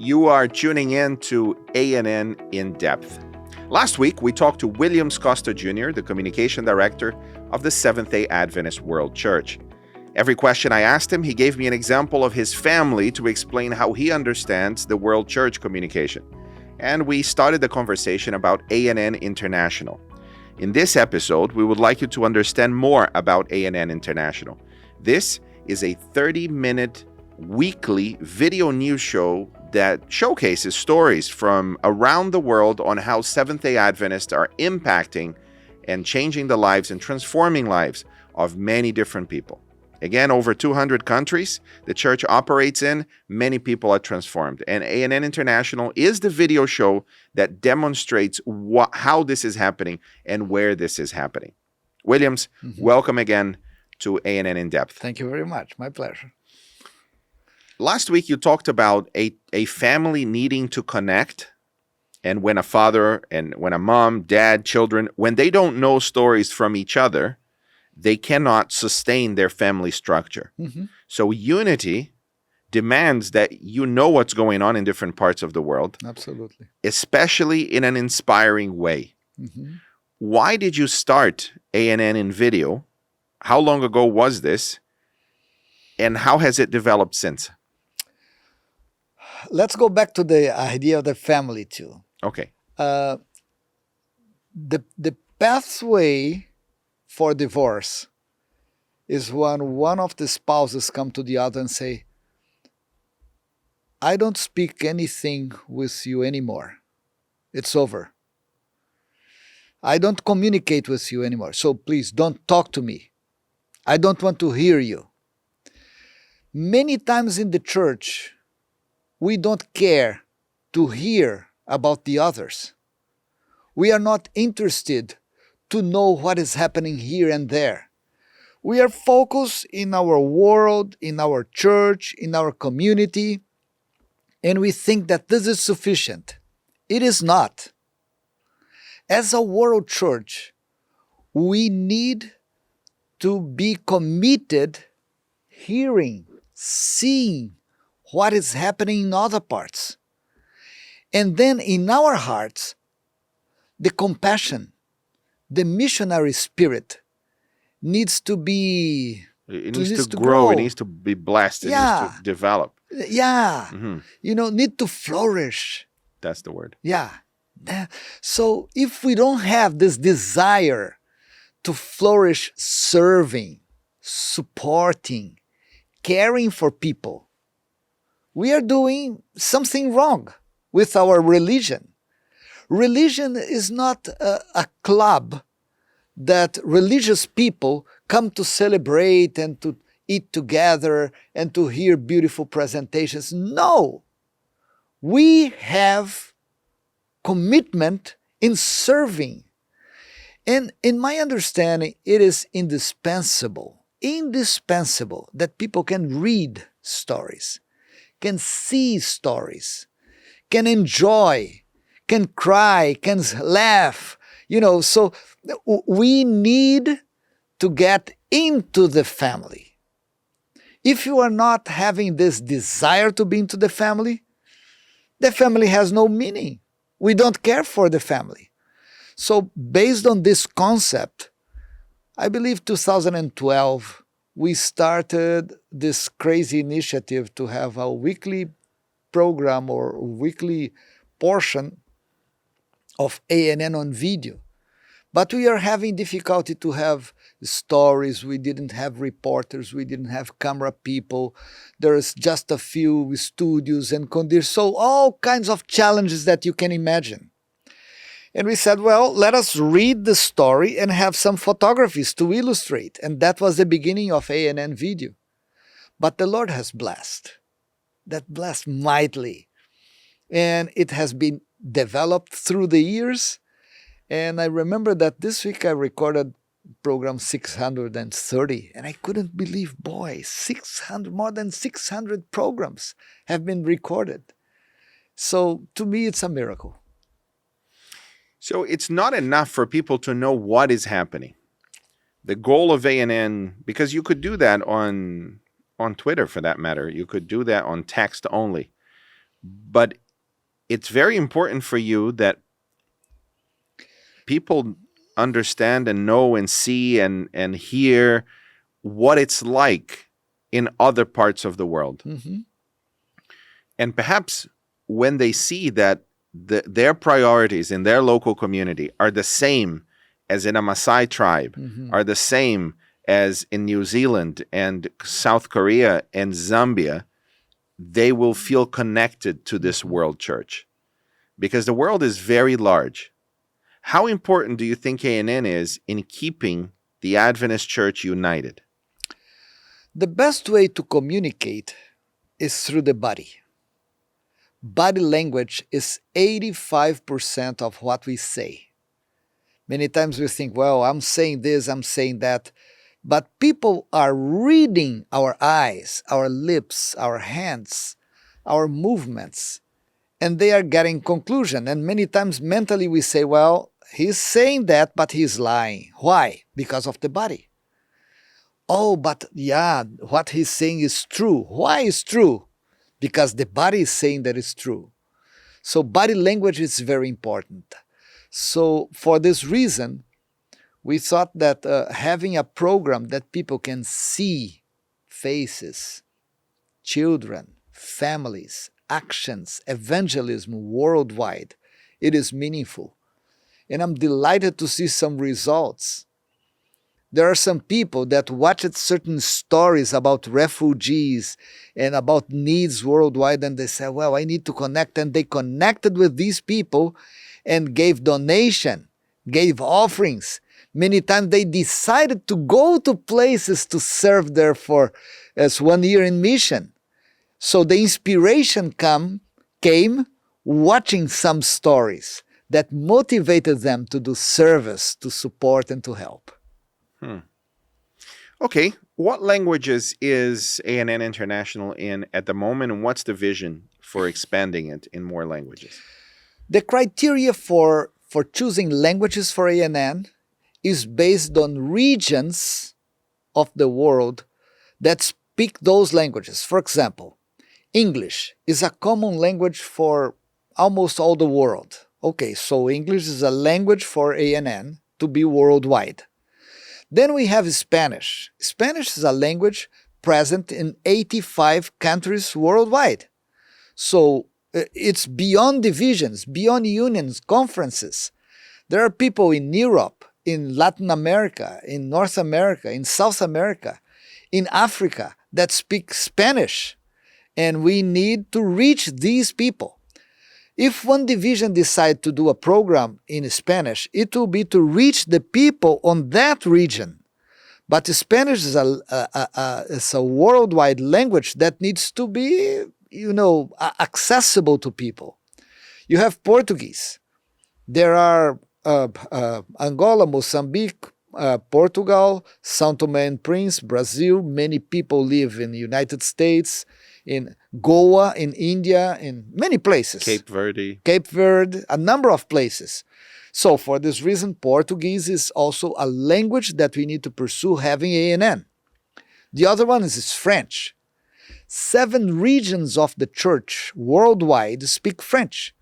You are tuning in to A&N In Depth. Last week, we talked to Williams Costa Jr., the communication director of the Seventh-day Adventist World Church. Every question I asked him, he gave me an example of his family to explain how he understands the World Church communication. And we started the conversation about A&N International. In this episode, we would like you to understand more about A&N International. This is a 30-minute weekly video news show that showcases stories from around the world on how Seventh-day Adventists are impacting and changing the lives and transforming lives of many different people. Again, over 200 countries the church operates in, many people are transformed. And A&N International is the video show that demonstrates how this is happening and where this is happening. Williams, welcome again to A&N In Depth. Thank you very much. My pleasure. Last week, you talked about a family needing to connect, and when a father and when a mom, dad, children, when they don't know stories from each other, they cannot sustain their family structure. So unity demands that you know what's going on in different parts of the world. Absolutely. Especially in an inspiring way. Why did you start A&N in video? How long ago was this? And how has it developed since? Let's go back to the idea of the family too. Okay. The pathway for divorce is when one of the spouses come to the other and say, I don't speak anything with you anymore. It's over. I don't communicate with you anymore. So please don't talk to me. I don't want to hear you. Many times in the church, we don't care to hear about the others. We are not interested to know what is happening here and there. We are focused in our world, in our church, in our community, and we think that this is sufficient. It is not. As a world church, we need to be committed hearing, seeing what is happening in other parts. And then in our hearts, the compassion, the missionary spirit needs to be... It needs to grow. It needs to be blessed. It needs to develop. Need to flourish. That's the word. Yeah. So if we don't have this desire to flourish serving, supporting, caring for people, we are doing something wrong with our religion. Religion is not a club that religious people come to celebrate and to eat together and to hear beautiful presentations. No! We have commitment in serving. And in my understanding, it is indispensable that people can read stories, can see stories, can enjoy, can cry, can laugh. So we need to get into the family. If you are not having this desire to be into the family has no meaning. We don't care for the family. So based on this concept, I believe 2012, we started this crazy initiative to have a weekly program or weekly portion of A&N on video. But we are having difficulty to have stories. We didn't have reporters. We didn't have camera people. There's just a few studios and conditions. So all kinds of challenges that you can imagine. And we said, well, let us read the story and have some photographies to illustrate. And that was the beginning of A&N video. But the Lord has blessed. That blessed mightily. And it has been developed through the years. And I remember that this week I recorded program 630. And I couldn't believe, more than 600 programs have been recorded. So to me, it's a miracle. So it's not enough for people to know what is happening. The goal of A&N, because you could do that on Twitter for that matter, you could do that on text only. but it's very important for you that people understand and know and see and hear what it's like in other parts of the world. Mm-hmm. And perhaps when they see that their priorities in their local community are the same as in a Maasai tribe, Mm-hmm. are the same as in New Zealand and South Korea and Zambia, they will feel connected to this world church. Because the world is very large. How important do you think ANN is in keeping the Adventist Church united? The best way to communicate is through the body. Body language is 85% of what we say. Many times we think, well, I'm saying this, I'm saying that. But people are reading our eyes, our lips, our hands, our movements, and they are getting conclusion. And many times mentally we say, well, he's saying that, but he's lying. Why? Because of the body. Oh, but yeah, what he's saying is true. Why is true? Because the body is saying that it's true. So body language is very important. So for this reason, we thought that having a program that people can see faces, children, families, actions, evangelism worldwide, it is meaningful. And I'm delighted to see some results. There are some people that watched certain stories about refugees and about needs worldwide, and they said, well, I need to connect. And they connected with these people and gave donation, gave offerings. Many times they decided to go to places to serve there for as 1 year in mission. So the inspiration came watching some stories that motivated them to do service, to support, and to help. Okay, what languages is ANN International in at the moment, and what's the vision for expanding it in more languages? The criteria for choosing languages for ANN is based on regions of the world that speak those languages. For example, English is a common language for almost all the world. Okay, so English is a language for ANN to be worldwide. Then we have Spanish. Spanish is a language present in 85 countries worldwide. So it's beyond divisions, beyond unions, conferences. There are people in Europe, in Latin America, in North America, in South America, in Africa that speak Spanish. And we need to reach these people. If one division decides to do a program in Spanish, it will be to reach the people on that region. But Spanish is a worldwide language that needs to be, accessible to people. You have Portuguese. There are Angola, Mozambique, Portugal, São Tomé and Prince, Brazil. Many people live in the United States, in Goa, in India, in many places. Cape Verde, a number of places. So for this reason, Portuguese is also a language that we need to pursue having ANN. The other one is French. 7 regions of the church worldwide speak French.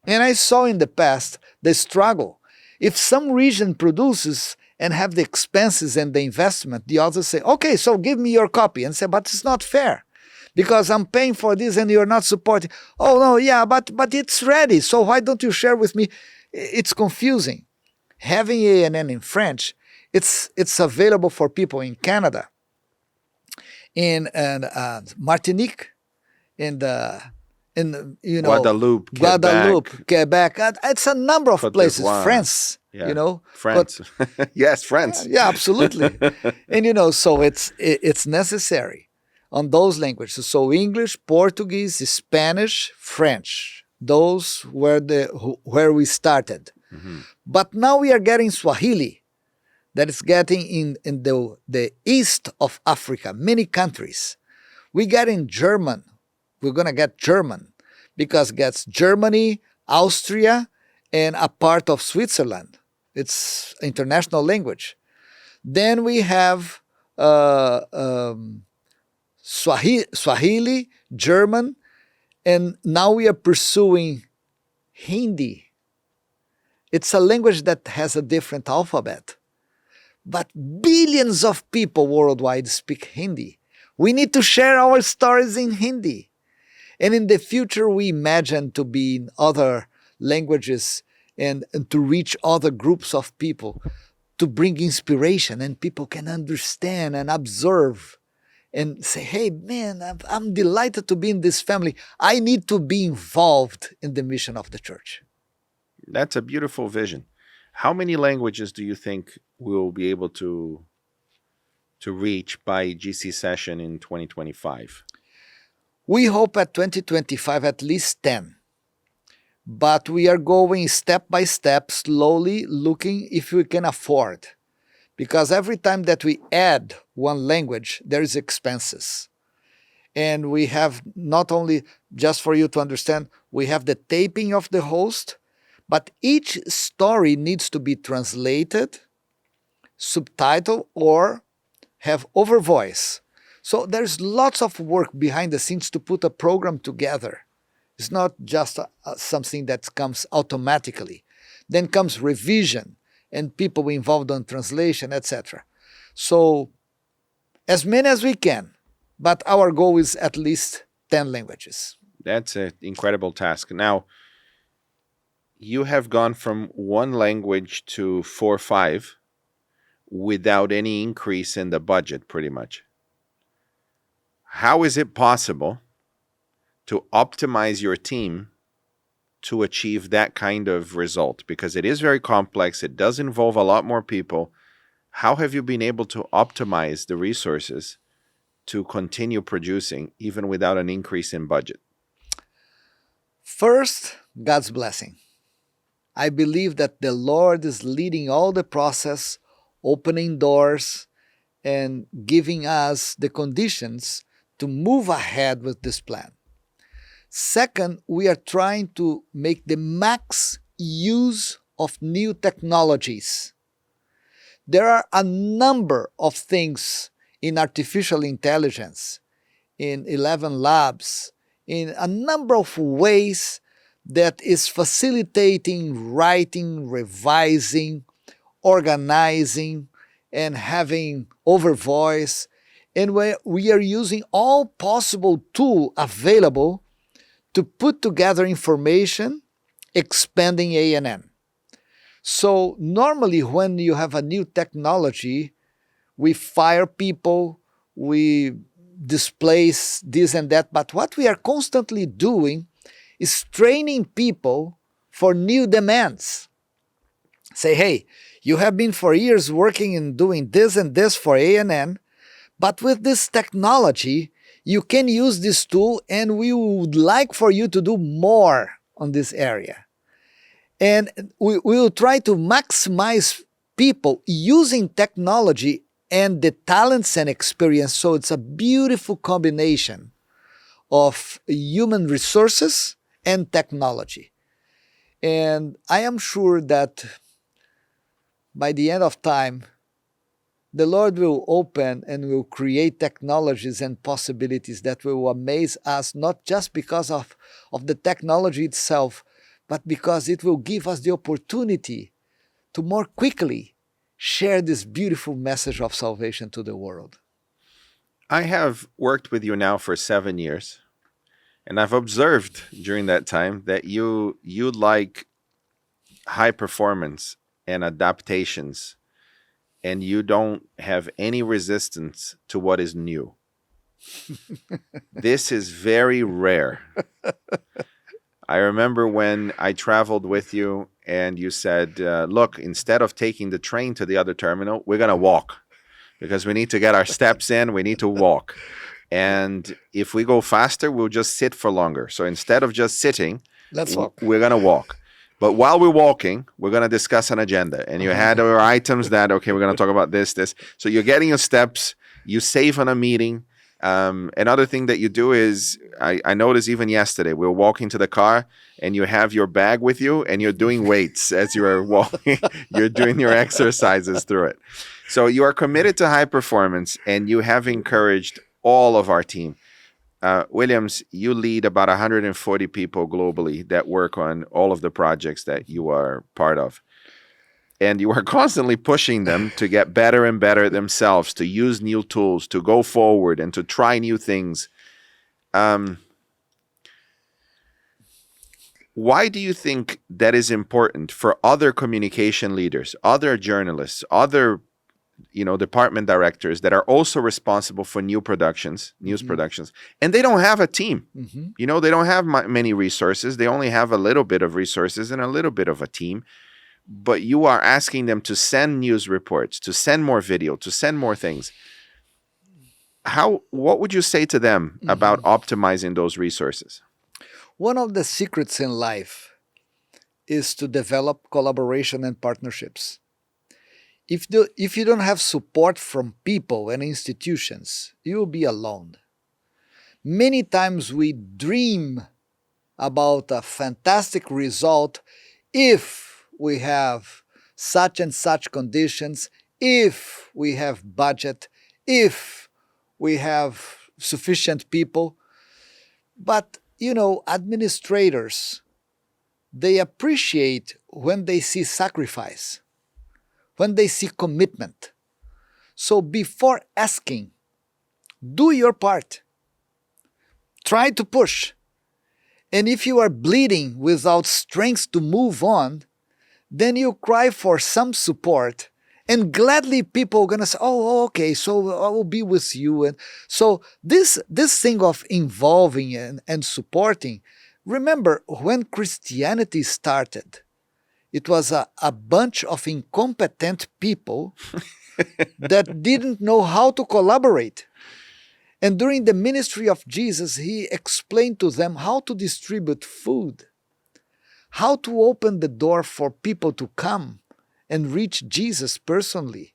And I saw in the past the struggle. If some region produces and have the expenses and the investment, the others say, okay, so give me your copy. And say, but it's not fair because I'm paying for this and you're not supporting. Oh, no, yeah, but it's ready. So why don't you share with me? It's confusing. Having ANN in French, it's available for people in Canada, in Martinique, in Guadeloupe, Quebec. It's a number of places. France, France. Yes, France. Yeah, absolutely. And so it's necessary on those languages. So English, Portuguese, Spanish, French. Those were where we started. Mm-hmm. But now we are getting Swahili. That is getting in the east of Africa, many countries. We get in German. We're going to get German because it gets Germany, Austria, and a part of Switzerland. It's international language. Then we have Swahili, German, And now we are pursuing Hindi. It's a language that has a different alphabet, but billions of people worldwide speak Hindi. We need to share our stories in Hindi. And in the future, we imagine to be in other languages and to reach other groups of people, to bring inspiration, and people can understand and observe and say, hey, man, I'm delighted to be in this family. I need to be involved in the mission of the church. That's a beautiful vision. How many languages do you think we'll be able to reach by GC session in 2025? We hope at 2025 at least 10. But we are going step by step, slowly looking if we can afford. Because every time that we add one language, there is expenses. And we have not only, just for you to understand, we have the taping of the host, but each story needs to be translated, subtitled, or have overvoice. So there's lots of work behind the scenes to put a program together. It's not just something that comes automatically. Then comes revision and people involved on translation, etc. So as many as we can, but our goal is at least 10 languages. That's an incredible task. Now, you have gone from one language to 4 or 5 without any increase in the budget, pretty much. How is it possible to optimize your team to achieve that kind of result? Because it is very complex. It does involve a lot more people. How have you been able to optimize the resources to continue producing even without an increase in budget? First, God's blessing. I believe that the Lord is leading all the process, opening doors, and giving us the conditions to move ahead with this plan. Second, we are trying to make the max use of new technologies. There are a number of things in artificial intelligence, in 11 labs, in a number of ways that is facilitating writing, revising, organizing, and having overvoice. And we are using all possible tools available to put together information, expanding ANN. So normally when you have a new technology, we fire people, we displace this and that, but what we are constantly doing is training people for new demands. Say, hey, you have been for years working and doing this and this for ANN, but with this technology, you can use this tool and we would like for you to do more on this area. And we will try to maximize people using technology and the talents and experience. So it's a beautiful combination of human resources and technology. And I am sure that by the end of time, the Lord will open and will create technologies and possibilities that will amaze us, not just because of the technology itself, but because it will give us the opportunity to more quickly share this beautiful message of salvation to the world. I have worked with you now for 7 years, and I've observed during that time that you like high performance and adaptations, and you don't have any resistance to what is new. This is very rare. I remember when I traveled with you and you said, look, instead of taking the train to the other terminal, we're going to walk because we need to get our steps in. We need to walk. And if we go faster, we'll just sit for longer. So instead of just sitting, let's walk. We're going to walk. But while we're walking, we're going to discuss an agenda. And you had our items that, okay, we're going to talk about this. So you're getting your steps. You save on a meeting. Another thing that you do is, I noticed even yesterday, we were walking to the car and you have your bag with you and you're doing weights as you're walking. You're doing your exercises through it. So you are committed to high performance and you have encouraged all of our team. Williams, you lead about 140 people globally that work on all of the projects that you are part of. And you are constantly pushing them to get better and better themselves, to use new tools, to go forward, and to try new things. Why do you think that is important for other communication leaders, other journalists, other department directors that are also responsible for news productions, and they don't have a team? They don't have many resources. They only have a little bit of resources and a little bit of a team. But you are asking them to send news reports, to send more video, to send more things. What would you say to them about optimizing those resources? One of the secrets in life is to develop collaboration and partnerships. If you don't have support from people and institutions, you will be alone. Many times we dream about a fantastic result if we have such and such conditions, if we have budget, if we have sufficient people. But, administrators, they appreciate when they see sacrifice, when they see commitment. So before asking, do your part. Try to push. And if you are bleeding without strength to move on, then you cry for some support, and gladly people are going to say, oh, okay, so I will be with you. And so this thing of involving and supporting, remember, when Christianity started, it was a bunch of incompetent people that didn't know how to collaborate. And during the ministry of Jesus, he explained to them how to distribute food, how to open the door for people to come and reach Jesus personally,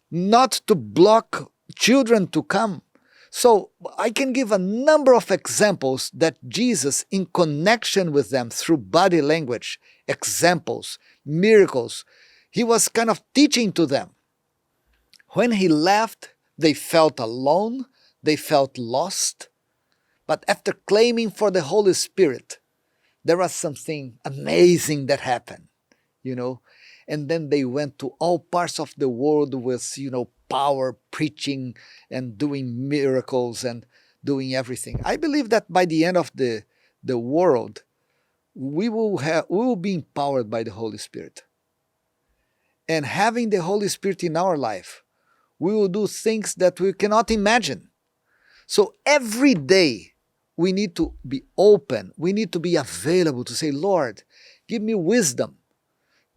not to block children to come. So I can give a number of examples that Jesus, in connection with them through body language, examples, miracles, he was kind of teaching to them. When he left, they felt alone, they felt lost, but after claiming for the Holy Spirit, there was something amazing that happened, and then they went to all parts of the world with, power, preaching and doing miracles and doing everything. I believe that by the end of the world, we will be empowered by the Holy Spirit. And having the Holy Spirit in our life, we will do things that we cannot imagine. So every day, we need to be open. We need to be available to say, Lord, give me wisdom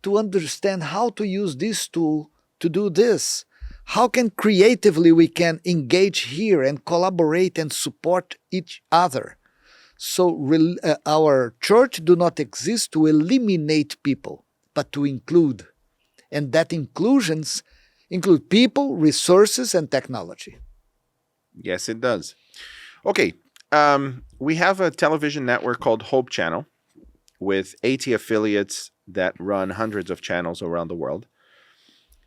to understand how to use this tool to do this. How can creatively we can engage here and collaborate and support each other? So our church do not exist to eliminate people, but to include. And that inclusions include people, resources, and technology. Yes, it does. Okay. We have a television network called Hope Channel with 80 affiliates that run hundreds of channels around the world.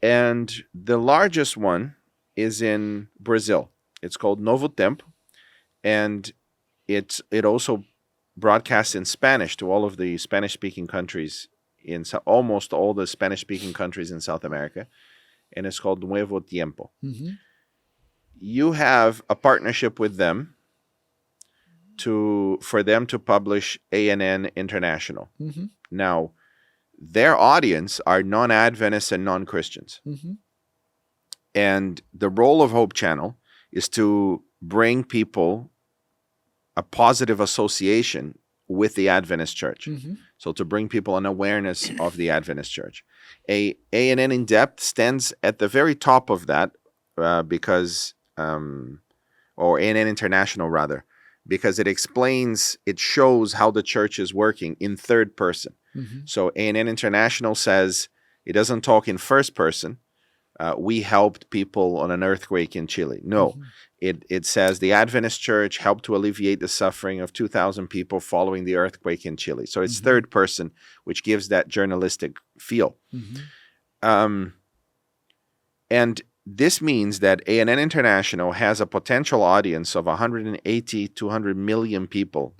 And the largest one is in Brazil. It's called Novo Tempo. And it also broadcasts in Spanish to all of the Spanish-speaking countries, almost all the Spanish-speaking countries in South America. And it's called Nuevo Tiempo. Mm-hmm. You have a partnership with them for them to publish ANN International. Mm-hmm. Now, their audience are non-Adventists and non-Christians. Mm-hmm. And the role of Hope Channel is to bring people a positive association with the Adventist Church. Mm-hmm. So to bring people an awareness of the Adventist Church. ANN In Depth stands at the very top of that or ANN International rather, because it shows how the church is working in third person. Mm-hmm. So ANN International says it doesn't talk in first person. We helped people on an earthquake in Chile. No, mm-hmm. It says the Adventist Church helped to alleviate the suffering of 2,000 people following the earthquake in Chile. So it's mm-hmm. third person, which gives that journalistic feel. Mm-hmm. And this means that ANN International has a potential audience of 180 to 200 million people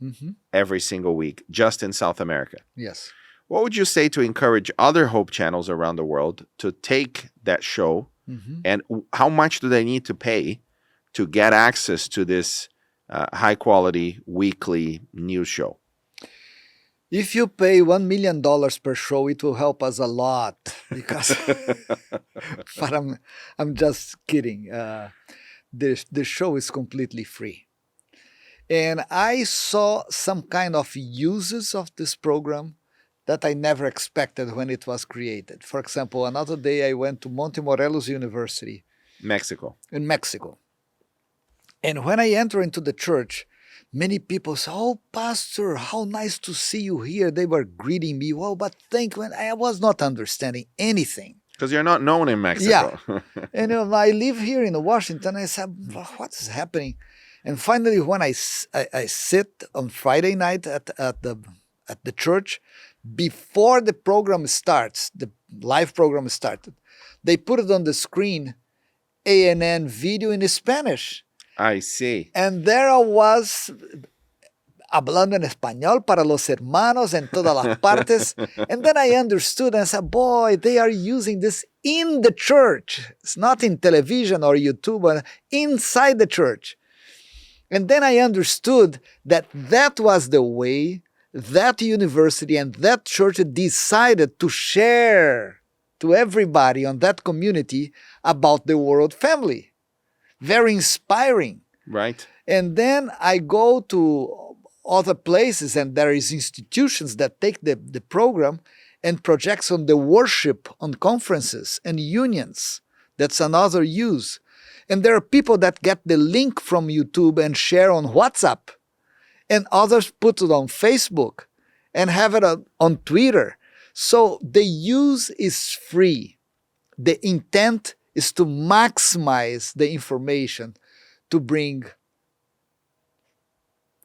every single week just in South America. Yes. What would you say to encourage other Hope channels around the world to take that show, and how much do they need to pay to get access to this high-quality weekly news show? If you pay $1 million per show, it will help us a lot. Because, but I'm just kidding. The show is completely free, and I saw some kind of uses of this program that I never expected when it was created. For example, another day I went to Montemorelos University, Mexico. In Mexico. And when I enter into the church, many people say, "Oh, Pastor, how nice to see you here." They were greeting me. Well, but when I was not understanding anything. Because you're not known in Mexico. Yeah. And I live here in Washington. I said, what is happening? And finally, when I sit on Friday night at the church, before the program starts, the live program started, they put it on the screen, ANN video in Spanish. I see. And there I was, hablando en español para los hermanos en todas las partes. And then I understood and said, boy, they are using this in the church. It's not in television or YouTube, but inside the church. And then I understood that was the way that university and that church decided to share to everybody on that community about the world family. Very inspiring. Right. And then I go to other places, and there is institutions that take the program and projects on the worship on conferences and unions. That's another use. And there are people that get the link from YouTube and share on WhatsApp. And others put it on Facebook and have it on Twitter. So the use is free. The intent is to maximize the information to bring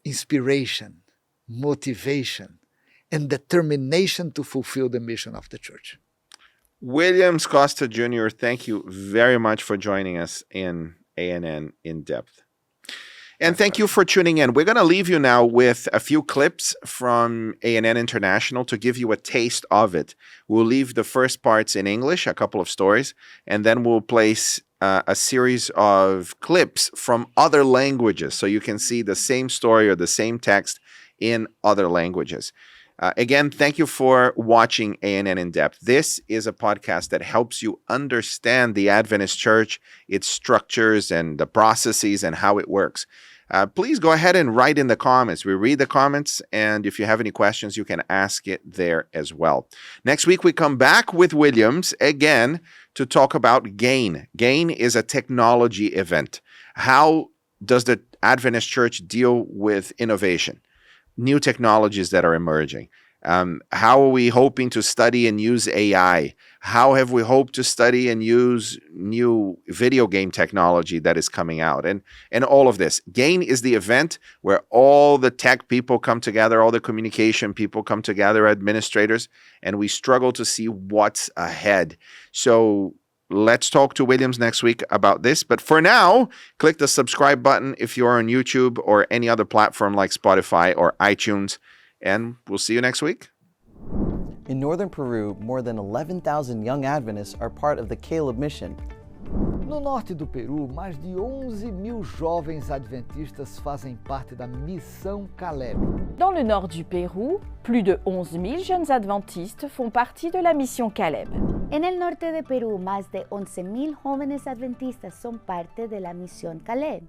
inspiration, motivation, and determination to fulfill the mission of the church. William Costa Jr., thank you very much for joining us in ANN In Depth. And thank you for tuning in. We're going to leave you now with a few clips from ANN International to give you a taste of it. We'll leave the first parts in English, a couple of stories, and then we'll place a series of clips from other languages so you can see the same story or the same text in other languages. Again, thank you for watching ANN In Depth. This is a podcast that helps you understand the Adventist Church, its structures and the processes and how it works. Please go ahead and write in the comments. We read the comments, and if you have any questions, you can ask it there as well. Next week, we come back with Williams again to talk about GAIN. GAIN is a technology event. How does the Adventist Church deal with innovation? New technologies that are emerging. How are we hoping to study and use AI? How have we hoped to study and use new video game technology that is coming out? And all of this. GAIN is the event where all the tech people come together, all the communication people come together, administrators, and we struggle to see what's ahead. So let's talk to Williams next week about this. But for now, click the subscribe button if you're on YouTube or any other platform like Spotify or iTunes. And we'll see you next week. In northern Peru, more than 11,000 young Adventists are part of the Caleb mission. No norte do Peru, mais de 11.000 jovens adventistas fazem parte da missão Caleb. Dans le nord du Pérou, plus de 11 000 jeunes adventistes font partie de la mission Caleb. En el norte de Perú, más de 11.000 jóvenes adventistas son parte de la misión Caleb.